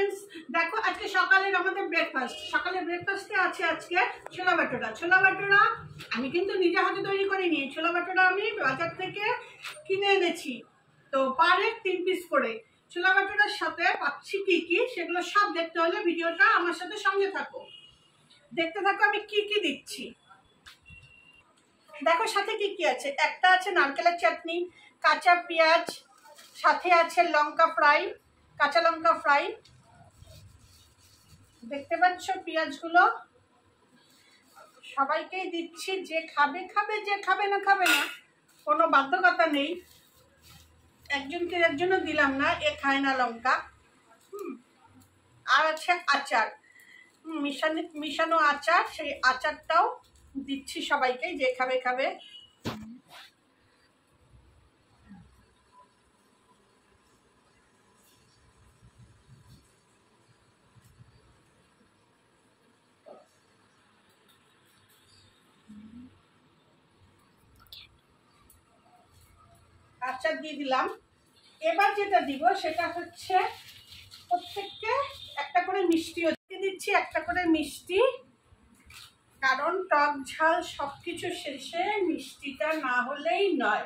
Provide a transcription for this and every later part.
Friends, দেখো আজকে সকালের আমাদের ব্রেকফাস্ট। সকালের ব্রেকফাস্টে আছে আজকে ছোলা ভাটোরা। ছোলা ভাটোরা আমি কিন্তু নিজে হাতে তৈরি করিনি। ছোলা ভাটোরা আমি বাজার থেকে কিনে এনেছি। তো পার এক 3 পিস করে। ছোলা ভাটোরার সাথে পাচ্ছি কি কি সেগুলো সব দেখতে হলে ভিডিওটা আমার সাথে সঙ্গে থাকো, দেখতে থাকো আমি কি কি দিচ্ছি। দেখো সাথে কি কি আছে। একটা আছে নারকেলের চাটনি, কাঁচা পেঁয়াজ, সাথে আছে লঙ্কা ফ্রাই, কাঁচা লঙ্কা ফ্রাই। দেখতে পাচ্ছ পেঁয়াজগুলো সবাইকেই দিচ্ছি, যে খাবে খাবে, যে খাবে না খাবে না, কোনো বাধ্যকতা নেই। একজনকে একজনও দিলাম না, এ খায় না লঙ্কা। আর আছে আচার, মিশানো আচার, সেই আচারটাও দিচ্ছি সবাইকে, যে খাবে খাবে। আচার দিয়ে দিলাম। এবার যেটা দিব সেটা হচ্ছে প্রত্যেককে একটা করে মিষ্টিও দিচ্ছি, একটা করে মিষ্টি, কারণ টক ঝাল সবকিছু শেষে মিষ্টিটা না হলেই নয়।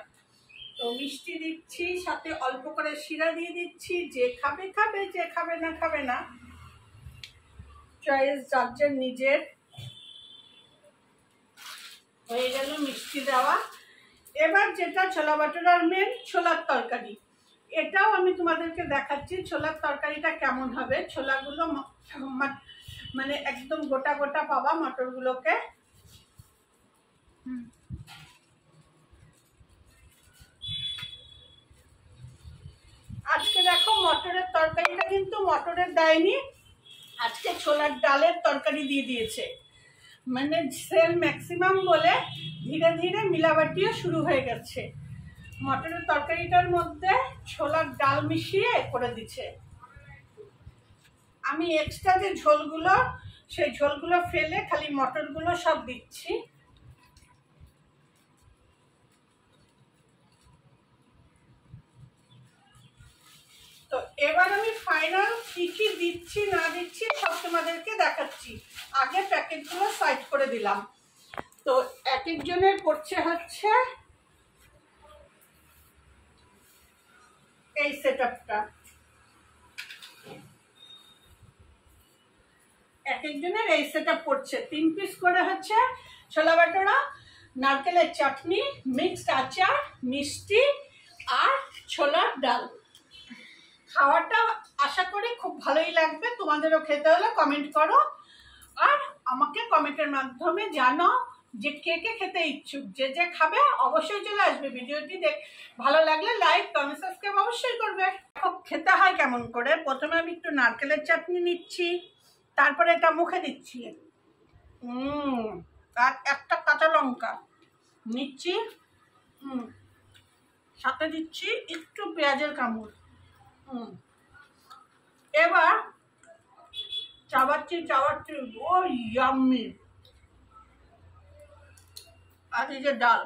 তো মিষ্টি দিচ্ছি, সাথে অল্প করে শিরা দিয়ে দিচ্ছি। যে খাবে খাবে, যে খাবে না খাবে না, চয়েস যার নিজের। হয়ে গেল মিষ্টি দেওয়া। এবার যেটা ছোলা ভাটোরার মেন, ছোলার তরকারি। এটাও আমি তোমাদেরকে দেখাচ্ছি ছোলার তরকারিটা কেমন হবে। ছোলাগুলো মানে একদম গোটা গোটা পাবা মটরগুলোকে। আজকে দেখো মটরের তরকারিটা কিন্তু মটরের দেয়নি, আজকে ছোলার ডালের তরকারি দিয়ে দিয়েছে। মানে সেল ম্যাক্সিমাম বলে ধীরে ধীরে মিলাবাটিও শুরু হয়ে গেছে। মটরের তরকারিটার মধ্যে ছোলার ডাল মিশিয়ে করে দিচ্ছে। আমি এক্সট্রা যে ঝোলগুলো, সেই ঝোলগুলো ফেলে খালি মটরগুলো সব দিচ্ছি। তো এবার আমি ফাইনাল কি কি দিচ্ছি না দিচ্ছি সব তোমাদেরকে দেখাচ্ছি। আগে প্যাকেটগুলো সাইড করে দিলাম। তো এক একজনের পড়ছে হচ্ছে এই সেটআপটা, এক একজনের এই সেটআপ পড়ছে। 3 পিস করে হচ্ছে ছোলা ভাটোরা, নারকেলের চাটনি, মিক্সড আচার, মিষ্টি আর ছোলার ডাল। খাওয়াটা আশা করি খুব ভালোই লাগবে। তোমাদেরও খেতে হলে কমেন্ট করো, আর আমাকে কমেন্টের মাধ্যমে জানো যে কে কে খেতে ইচ্ছুক। যে যে খাবে অবশ্যই চলে আসবে। ভিডিওটি ভালো লাগলে লাইক, কমেন্ট, সাবস্ক্রাইব অবশ্যই করবে। খেতে হয় কেমন করে, প্রথমে আমি একটু নারকেলের চাটনি নিচ্ছি, তারপরে এটা মুখে দিচ্ছি, আর একটা কাঁচা লঙ্কা নিচ্ছি, সাথে দিচ্ছি একটু পেঁয়াজের কামড়। এবার চাবাচ্ছি, ও ইয়াম্মি। আর এই যে ডাল,